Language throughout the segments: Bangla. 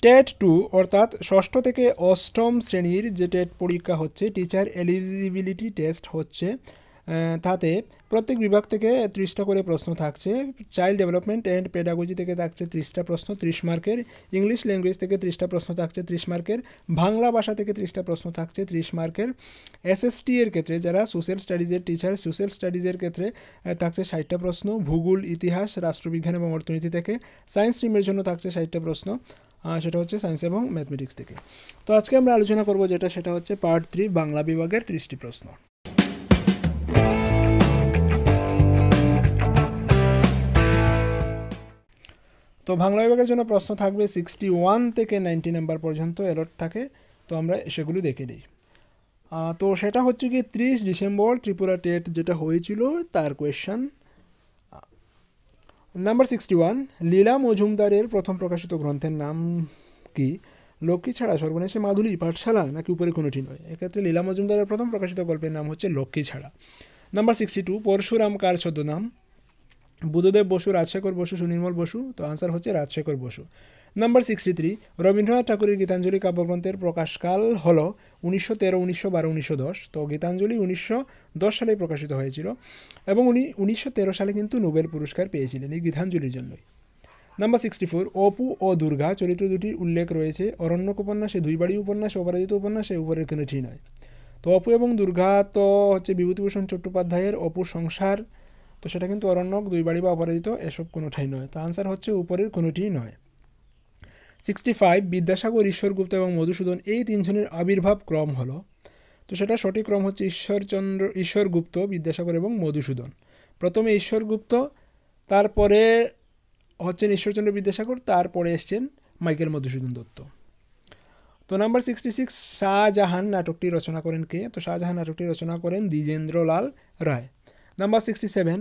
টেট 2 অর্থাৎ ষষ্ঠ থেকে অষ্টম শ্রেণীর যে টেট পরীক্ষা হচ্ছে, টিচার এলিজিবিলিটি টেস্ট হচ্ছে, তাতে প্রত্যেক বিভাগ থেকে 30টা করে প্রশ্ন থাকছে। চাইল্ড ডেভেলপমেন্ট অ্যান্ড পেডাগজি থেকে থাকছে 30টা প্রশ্ন 30 মার্কের, ইংলিশ ল্যাঙ্গুয়েজ থেকে 30টা প্রশ্ন থাকছে 30 মার্কের, বাংলা ভাষা থেকে 30টা প্রশ্ন থাকছে 30 মার্কের। এসএসটি এর ক্ষেত্রে যারা সোশ্যাল স্টাডিজের টিচার, সোশ্যাল স্টাডিজের ক্ষেত্রে থাকছে 60টা প্রশ্ন, ভূগোল, ইতিহাস, রাষ্ট্রবিজ্ঞান এবং অর্থনীতি থেকে। সায়েন্স স্ট্রিমের জন্য থাকছে 60টা প্রশ্ন, সেটা হচ্ছে সায়েন্স এবং ম্যাথমেটিক্স থেকে। তো আজকে আমরা আলোচনা করব সেটা হচ্ছে পার্ট 3 বাংলা বিভাগের 30টি প্রশ্ন। তো বাংলা বিভাগের জন্য প্রশ্ন থাকবে 61 থেকে 90 নাম্বার পর্যন্ত অ্যালট থাকে। তো আমরা সেগুলো দেখে নিই। তো সেটা হচ্ছে কি 30 ডিসেম্বর ত্রিপুরা টেট যেটা হয়েছিল তার কোয়েশ্চন। নাম্বার 61, লীলা মজুমদারের প্রথম প্রকাশিত গ্রন্থের নাম কি? লক্ষ্মী ছাড়া, সর্বনেশে মাধুরী, পাঠশালা নাকি উপরে কোনোটি নয়? এক্ষেত্রে লীলা মজুমদারের প্রথম প্রকাশিত গল্পের নাম হচ্ছে লক্ষ্মী ছাড়া। নাম্বার 62, পরশুরাম কার ছদ্মনাম? বুদ্ধদেব বসু, রাজশেখর বসু, সুনির্মল বসু? তো আনসার হচ্ছে রাজশেখর বসু। নাম্বার 63, রবীন্দ্রনাথ ঠাকুরের গীতাঞ্জলি কাব্যগ্রন্থের প্রকাশকাল হল 1913, 1912, 1910। তো গীতাঞ্জলি 1910 সালে প্রকাশিত হয়েছিল এবং উনি 1913 সালে কিন্তু নোবেল পুরস্কার পেয়েছিলেন এই গীতাঞ্জলির জন্যই। নাম্বার 64, অপু ও দুর্গা চরিত্র দুটির উল্লেখ রয়েছে অরণ্যক উপন্যাসে, দুই বাড়ি উপন্যাসে, অপরাজিত উপন্যাসে, উপরের কোনোটি নয়। তো অপু এবং দুর্গা তো হচ্ছে বিভূতিভূষণ চট্টোপাধ্যায়ের অপুর সংসার, তো সেটা কিন্তু অরণ্যক, দুই বাড়ি বা অপরাজিত এসব কোনোটাই নয়। তো আনসার হচ্ছে উপরের কোনোটিই নয়। 65, বিদ্যাসাগর, ঈশ্বরগুপ্ত এবং মধুসূদন এই তিনজনের আবির্ভাব ক্রম হলো? তো সেটা সঠিক ক্রম হচ্ছে ঈশ্বরগুপ্ত, বিদ্যাসাগর এবং মধুসূদন। প্রথমে ঈশ্বরগুপ্ত, তারপরে হচ্ছেন ঈশ্বরচন্দ্র বিদ্যাসাগর, তারপরে এসছেন মাইকেল মধুসূদন দত্ত। তো নাম্বার 66, শাহজাহান নাটকটি রচনা করেন কে? তো শাহজাহান নাটকটি রচনা করেন দ্বিজেন্দ্রলাল রায়। নাম্বার 67,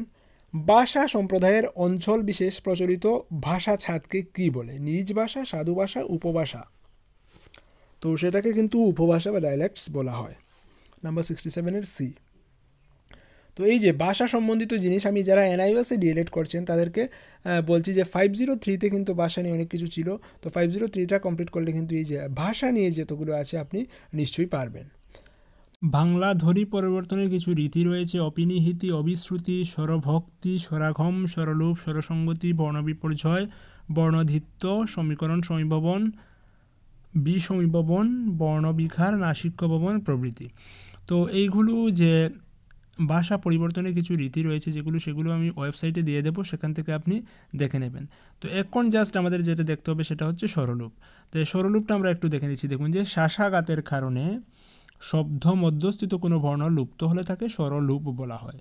ভাষা সম্প্রদায়ের অঞ্চল বিশেষ প্রচলিত ভাষা ছাদকে কি বলে? নিজ ভাষা, সাধু ভাষা, উপভাষা? তো সেটাকে কিন্তু উপভাষা বা ডায়ালেক্টস বলা হয়। Number 67 C. তো এই যে ভাষা সম্বন্ধিত জিনিস, আমি যারা এনআইওএসে ডিএলএড করছেন তাদেরকে বলছি যে 503-তে কিন্তু ভাষা নিয়ে অনেক কিছু ছিল। তো 503টা কমপ্লিট করলে কিন্তু এই যে ভাষা নিয়ে যতগুলো আছে আপনি নিশ্চয়ই পারবেন। বাংলা ধ্বনি পরিবর্তনের কিছু রীতি রয়েছে: অপিনিহিতি, অবিশ্রুতি, স্বরভক্তি, স্বরাঘম, স্বরলোপ, স্বরসঙ্গতি, বর্ণবিপর্যয়, বর্ণধিত্ব, সমীকরণ সমীভবন, বিসমীভবন, বর্ণবিখার, নাসিক্যভবন প্রভৃতি। তো এইগুলো যে ভাষা পরিবর্তনের কিছু রীতি রয়েছে সেগুলো আমি ওয়েবসাইটে দিয়ে দেবো, সেখান থেকে আপনি দেখে নেবেন। তো এখন জাস্ট আমাদের যেটা দেখতে হবে সেটা হচ্ছে স্বরলুপ। তো এই স্বরলুপটা আমরা একটু দেখে নিচ্ছি। দেখুন যে শাসাঘাতের কারণে শব্দ মধ্যস্থিত কোনো বর্ণ লুপ্ত হলে তাকে স্বরলুপ বলা হয়।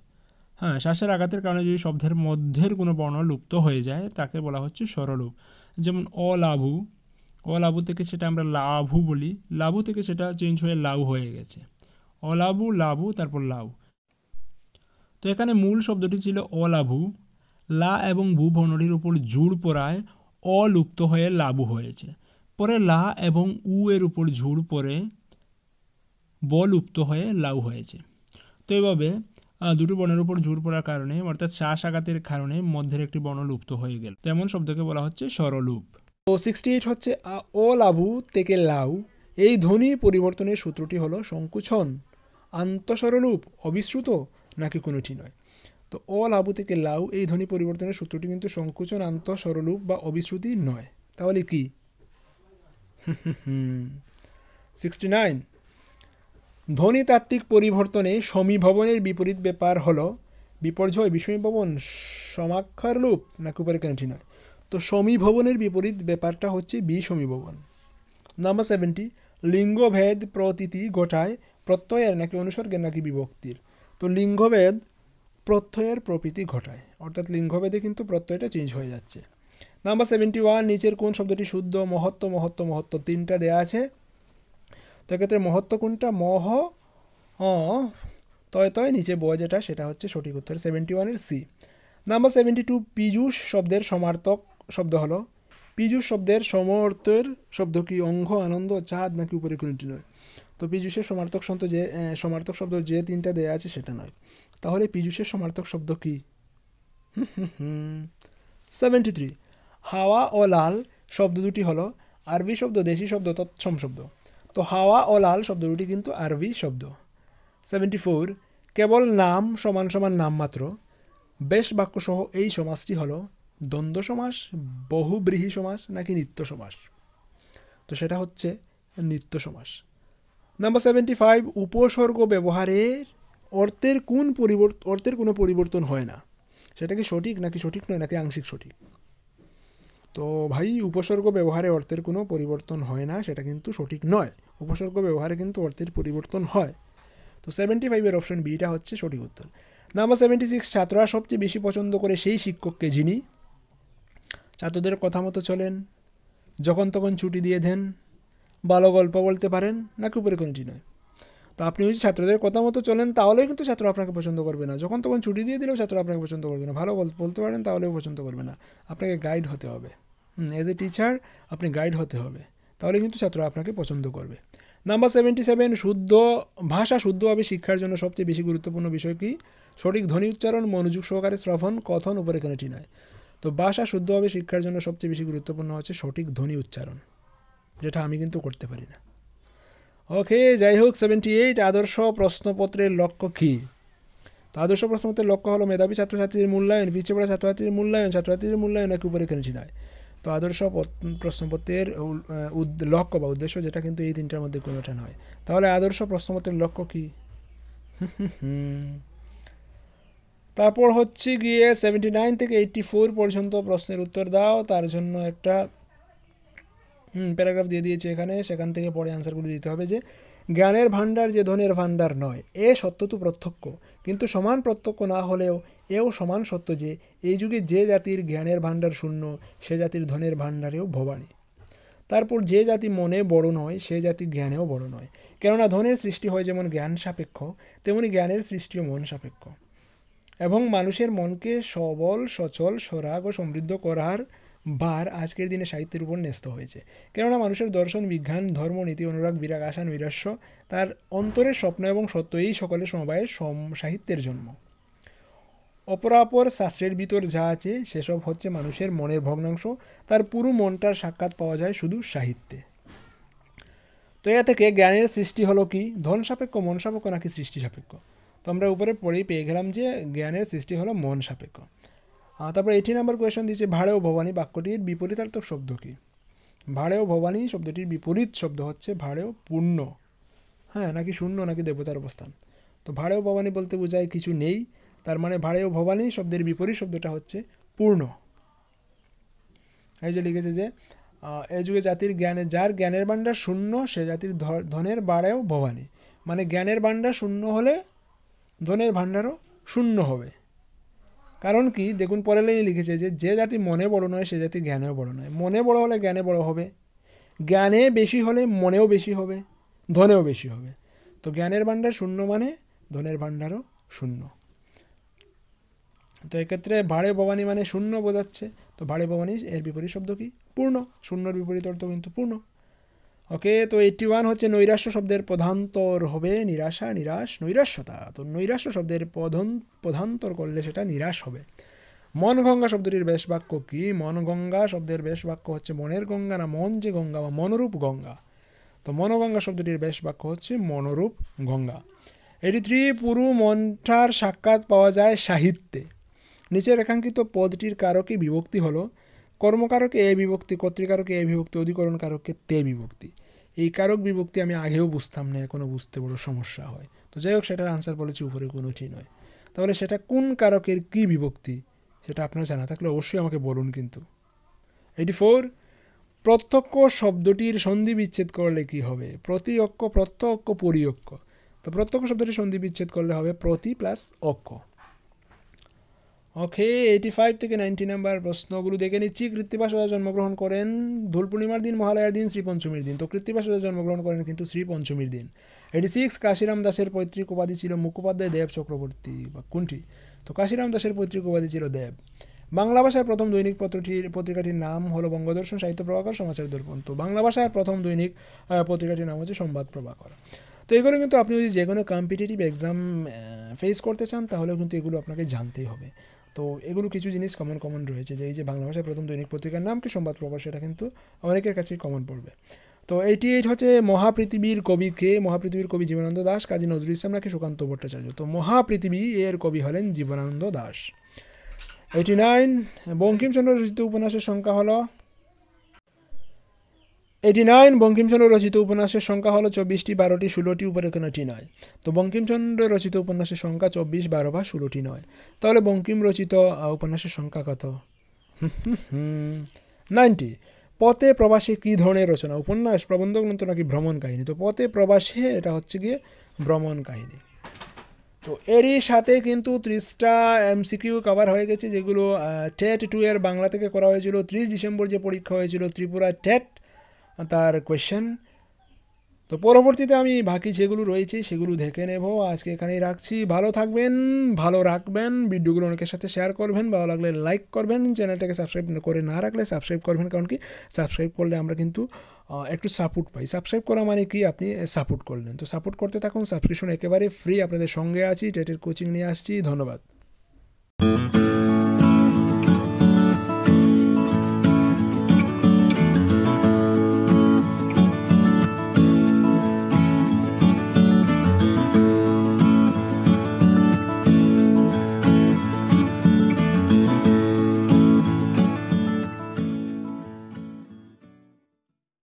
হ্যাঁ, শ্বাসের আঘাতের কারণে যদি শব্দের মধ্যের কোনো বর্ণ লুপ্ত হয়ে যায় তাকে বলা হচ্ছে স্বরলুপ। যেমন অলাভু, অলাভু থেকে সেটা আমরা লাভু বলি, লাভু থেকে সেটা চেঞ্জ হয়ে লাউ হয়ে গেছে। অলাভু, লাভু, তারপর লাউ। তো এখানে মূল শব্দটি ছিল অলাভু, লা এবং ভু বর্ণটির উপর জোর পড়ায় অলুপ্ত হয়ে লাভু হয়েছে। পরে লা এবং উ এর উপর জোর পড়ে বলুপ্ত হয়ে লাউ হয়েছে। তো এইভাবে দুটো বর্ণের উপর জোর পড়ার কারণে অর্থাৎ শ্বাস আঘাতের কারণে মধ্যের একটি বর্ণ লুপ্ত হয়ে গেল, তেমন শব্দকে বলা হচ্ছে স্বরলুপ। তো 68 হচ্ছে অলাভু থেকে লাউ, এই ধ্বনি পরিবর্তনের সূত্রটি হলো সংকুচন, আন্তঃস্বরলুপ, অবিশ্রুত নাকি কোনোটি নয়? তো অলাভু থেকে লাউ এই ধ্বনি পরিবর্তনের সূত্রটি কিন্তু সংকুচন, আন্তঃস্বরলুপ বা অবিশ্রুতি নয়। তাহলে কি? 69, ধ্বনিতাত্ত্বিক পরিবর্তনে সমীভবনের বিপরীত ব্যাপার হলো বিপর্যয়, বিষমীভবন, সমাক্ষর লুপ নাকি উপরে কোনোটি নয়? তো সমীভবনের বিপরীত ব্যাপারটা হচ্ছে বিষমীভবন। নাম্বার 70, লিঙ্গভেদ প্রতীতি ঘটায় প্রত্যয়ের নাকি অনুসর্গের নাকি বিভক্তির? তো লিঙ্গভেদ প্রত্যয়ের প্রতীতি ঘটায়, অর্থাৎ লিঙ্গভেদে কিন্তু প্রত্যয়টা চেঞ্জ হয়ে যাচ্ছে। নাম্বার 71, নিচের কোন শব্দটি শুদ্ধ? মহত্ব, মহত্ব, মহত্ব তিনটা দেয়া আছে। তো এক্ষেত্রে মহত্ব কোনটা? মহ তয় তয় নিচে বয় যেটা, সেটা হচ্ছে সঠিক উত্তর 71-এর সি। নাম্বার 72, পীযূষ শব্দের সমার্থক শব্দ হলো? পীযূষ শব্দের সমর্থের শব্দ কি? অঙ্ঘ, আনন্দ, চাঁদ নাকি উপরে কোনটি নয়? তো পীযূষের সমার্থক শব্দ যে তিনটা দেয়া আছে সেটা নয়। তাহলে পীযূষের সমার্থক শব্দ কি? 73, হাওয়া ও লাল শব্দ দুটি হলো আরবি শব্দ, দেশি শব্দ, তৎসম শব্দ। তো হাওয়া ও লাল শব্দ দুটি কিন্তু আরবি শব্দ। 74 কেবল নাম সমান সমান নামমাত্র বেশ বাক্য সহ এই সমাসটি হলো দ্বন্দ্ব সমাস, বহুব্রীহি সমাস নাকি নিত্য সমাস? তো সেটা হচ্ছে নিত্য সমাস। নাম্বার 75 উপসর্গ ব্যবহারের অর্থের কোনো পরিবর্তন হয় না, সেটা কি সঠিক নাকি সঠিক নয় নাকি আংশিক সঠিক? তো ভাই, উপসর্গ ব্যবহারে অর্থের কোনো পরিবর্তন হয় না, সেটা কিন্তু সঠিক নয়। উপসর্গ ব্যবহারে কিন্তু অর্থের পরিবর্তন হয়। তো 75-এর অপশন বিটা হচ্ছে সঠিক উত্তর। নাম্বার 76 ছাত্ররা সবচেয়ে বেশি পছন্দ করে সেই শিক্ষককে যিনি ছাত্রদের কথা মতো চলেন, যখন তখন ছুটি দিয়ে দেন, ভালো গল্প বলতে পারেন নাকি উপরে কোনোটি নয়? তো আপনি যদি ছাত্রদের কথা মতো চলেন তাহলেও কিন্তু ছাত্র আপনাকে পছন্দ করবে না, যখন তখন ছুটি দিয়ে দিলেও ছাত্র আপনাকে পছন্দ করবে না, ভালো বলতে পারেন তাহলেও পছন্দ করবে না। আপনাকে গাইড হতে হবে, এজ এ টিচার আপনি গাইড হতে হবে, তাহলে কিন্তু ছাত্র আপনাকে পছন্দ করবে। নাম্বার 77 ভাষা শুদ্ধভাবে শিক্ষার জন্য সবচেয়ে বেশি গুরুত্বপূর্ণ বিষয় কি? সঠিক ধ্বনি উচ্চারণ, মনোযোগ সহকারে শ্রবণ, কথন, উপরে কোনোটি নয়। তো ভাষা শুদ্ধভাবে শিক্ষার জন্য সবচেয়ে বেশি গুরুত্বপূর্ণ হচ্ছে সঠিক ধ্বনি উচ্চারণ, যেটা আমি কিন্তু করতে পারি না। ওকে, যাই হোক, 78 আদর্শ প্রশ্নপত্রের লক্ষ্য কী? তো আদর্শ প্রশ্নপত্রের লক্ষ্য হলো মেধাবী ছাত্রছাত্রীর মূল্যায়ন, পিছিয়ে পড়া ছাত্রছাত্রীর মূল্যায়ন নাকি উপরে কোনোটি নয়? তো আদর্শ প্রশ্নপত্রের লক্ষ্য বা উদ্দেশ্য যেটা কিন্তু এই তিনটার মধ্যে কোনোটা নয়। তাহলে আদর্শ প্রশ্নপত্রের লক্ষ্য কী? তারপর হচ্ছে গিয়ে 79 থেকে 84 পর্যন্ত প্রশ্নের উত্তর দাও। তার জন্য একটা প্যারাগ্রাফ দিয়ে দিয়েছে এখানে, সেখান থেকে পরে আনসারগুলো দিতে হবে। যে জ্ঞানের ভাণ্ডার যে ধনের ভাণ্ডার নয়, এ সত্য তো প্রত্যক্ষ, কিন্তু সমান প্রত্যক্ষ না হলেও এও সমান সত্য যে এই যুগে যে জাতির জ্ঞানের ভাণ্ডার শূন্য, সে জাতির ধনের ভাণ্ডারেও ভবানী। তারপর যে জাতি মনে বড় নয়, সে জাতি জ্ঞানেও বড় নয়, কেননা ধনের সৃষ্টি হয় যেমন জ্ঞান সাপেক্ষ, তেমনি জ্ঞানের সৃষ্টিও মন সাপেক্ষ। এবং মানুষের মনকে সবল, সচল, সরাগ ও সমৃদ্ধ করার ভার আজকের দিনে সাহিত্যের উপর ন্যস্ত হয়েছে, কেননা মানুষের দর্শন, বিজ্ঞান, ধর্ম, নীতি, অনুরাগ, বিরাগ, আশা, নৈরাশ্য, তার অন্তরের স্বপ্ন এবং সত্য, এই সকলের সমবায়ে সাহিত্যের জন্ম। অপরাপর শাস্ত্রের ভিতর যা আছে সেসব হচ্ছে মানুষের মনের ভগ্নাংশ, তার পুরো মনটার সাক্ষাৎ পাওয়া যায় শুধু সাহিত্যে। তো এ থেকে জ্ঞানের সৃষ্টি হলো কি? ধন সাপেক্ষ, মন সাপেক্ষ নাকি সৃষ্টি সাপেক্ষ? তো আমরা উপরে পড়েই পেয়ে গেলাম যে জ্ঞানের সৃষ্টি হলো মন সাপেক্ষ। তারপর 80 নম্বর কোয়েশন দিয়েছে ভাড়েও ভবানী বাক্যটির বিপরীতার্থক শব্দ কি? ভাড়েও ভবানী শব্দটির বিপরীত শব্দ হচ্ছে ভাড়েও পূর্ণ, হ্যাঁ, নাকি শূন্য নাকি দেবতার অবস্থান। তো ভাড়েও ভবানী বলতে বোঝায় কিছু নেই, তার মানে ভাড়েও ভবানী শব্দের বিপরীত শব্দটা হচ্ছে পূর্ণ। এই যে লিখেছে যে এই যুগে জাতির যার জ্ঞানের ভাণ্ডার শূন্য, সে জাতির ধনের বাড়েও ভবানী, মানে জ্ঞানের ভাণ্ডার শূন্য হলে ধনের ভাণ্ডারও শূন্য হবে। কারণ কি? দেখুন পরের লাইনে লিখেছে যে জাতি মনে বড় নয়, সে জাতি জ্ঞানেও বড় নয়। মনে বড় হলে জ্ঞানে বড় হবে, জ্ঞানে বেশি হলে মনেও বেশি হবে, ধনেও বেশি হবে। তো জ্ঞানের ভাণ্ডার শূন্য মানে ধনের ভাণ্ডারও শূন্য। তো এক্ষেত্রে ভাড়ে ভবানী মানে শূন্য বোঝাচ্ছে। তো ভাড়ে ভবানী এর বিপরীত শব্দ কি? পূর্ণ। শূন্যর বিপরীত অর্থ কিন্তু পূর্ণ। ওকে, তো 81 হচ্ছে নৈরাশ্য শব্দের প্রধান্তর হবে নিরাশা, নিরাশ, নৈরাশ্যতা। তো নৈরাশ্য শব্দের প্রধান্তর করলে সেটা নিরাশ হবে। মনগঙ্গা শব্দটির বেশ বাক্য কি? মনগঙ্গা শব্দের বেশ বাক্য হচ্ছে মনের গঙ্গা, না মন যে গঙ্গা বা মনোরূপ গঙ্গা। তো মনগঙ্গা শব্দটির বেশ বাক্য হচ্ছে মনোরূপ গঙ্গা। 83 পুরো মনটার সাক্ষাৎ পাওয়া যায় সাহিত্যে। নিচে রেখাঙ্কিত পদটির কারকে বিভক্তি হলো কর্মকারকে এ বিভক্তি, কর্তৃকারকে এ বিভক্তি, অধিকরণ কারকে তে বিভক্তি। এই কারক বিভক্তি আমি আগেও বুঝতাম না, এখনও বুঝতে বড় সমস্যা হয়। তো যাই হোক, সেটার আনসার বলেছি উপরে কোনোটি নয়। তাহলে সেটা কোন কারকের কি বিভক্তি সেটা আপনার জানা থাকলে অবশ্যই আমাকে বলুন কিন্তু। 84 প্রত্যক্ষ শব্দটির সন্ধি বিচ্ছেদ করলে কি হবে? প্রতি অক্ষ, প্রত্যক্ষ, পরিঅক্ষ। তো প্রত্যক্ষ শব্দটির সন্ধি বিচ্ছেদ করলে হবে প্রতি প্লাস অক্ষ। ওকে, 85 থেকে 90 নাম্বার প্রশ্নগুলো দেখে নিচ্ছি। কৃত্তিবাস ওঝা জন্মগ্রহণ করেন দোল পূর্ণিমার দিন, মহালয়ার দিন, শ্রী পঞ্চমীর দিন। তো কৃত্তিবাস ওঝা জন্মগ্রহণ করেন কিন্তু শ্রী পঞ্চমীর দিন। 86 কাশিরাম দাসের পৈতৃক উপাধি ছিল মুখোপাধ্যায় দেব চক্রবর্তী বা কোনটি? তো কাশিরাম দাসের পৈতৃক উপাধি ছিল দেব। বাংলা ভাষার প্রথম দৈনিক পত্রিকাটির নাম হলো বঙ্গদর্শন, সাহিত্য প্রভাকর, সমাচার দর্পণ। তো বাংলা ভাষার প্রথম দৈনিক পত্রিকাটির নাম হচ্ছে সংবাদ প্রভাকর। তো এগুলো কিন্তু আপনি যদি যে কোনো কম্পিটিটিভ এক্সাম ফেস করতে চান তাহলেও কিন্তু এগুলো আপনাকে জানতেই হবে। তো এগুলো কিছু জিনিস কমন রয়েছে, যে এই যে বাংলা ভাষায় প্রথম দৈনিক পত্রিকার নাম কি সংবাদ প্রকাশ, এটা কিন্তু অনেকের কাছেই কমন পড়বে। তো 88 হচ্ছে মহাপৃথিবীর কবি কে? মহাপৃথিবীর কবি জীবনানন্দ দাশ, কাজী নজরুল ইসলাম নাকি সুকান্ত ভট্টাচার্য? তো মহাপৃথিবী এর কবি হলেন জীবনানন্দ দাশ। 89 বঙ্কিমচন্দ্র রচিত উপন্যাসের সংখ্যা হলো 89 বঙ্কিমচন্দ্র রচিত উপন্যাসের সংখ্যা হলো 24টি, 12টি, 16টি, উপরে কোনোটি নয়। তো বঙ্কিমচন্দ্র রচিত উপন্যাসের সংখ্যা 24, 12 বা 16টি নয়। তাহলে বঙ্কিম রচিত উপন্যাসের সংখ্যা কত? 90। পথে প্রবাসে কী ধরনের রচনা? উপন্যাস, প্রবন্ধ গ্রন্থ নাকি ভ্রমণ কাহিনী? তো পথে প্রবাসে এটা হচ্ছে গিয়ে ভ্রমণ কাহিনী। তো এরই সাথে কিন্তু 30টা এমসিকিউ কভার হয়ে গেছে, যেগুলো টেট 2 এর বাংলা থেকে করা হয়েছিল 30 ডিসেম্বর যে পরীক্ষা হয়েছিল ত্রিপুরা টেট, তার কোয়েশ্চেন। তো পরবর্তীতে আমি বাকি যেগুলো রয়েছে সেগুলো দেখে নেব। আজকে এখানেই রাখছি। ভালো থাকবেন, ভালো রাখবেন, ভিডিওগুলো অনেকের সাথে শেয়ার করবেন, ভালো লাগলে লাইক করবেন, চ্যানেলটাকে সাবস্ক্রাইব করে না রাখলে সাবস্ক্রাইব করবেন, কারণ কি সাবস্ক্রাইব করলে আমরা কিন্তু একটু সাপোর্ট পাই। সাবস্ক্রাইব করা মানে কি, আপনি সাপোর্ট করলেন। তো সাপোর্ট করতে থাকুন, সাবস্ক্রিপশন একেবারে ফ্রি, আপনাদের সঙ্গে আছি, টেটের কোচিং নিয়ে আসছি। ধন্যবাদ।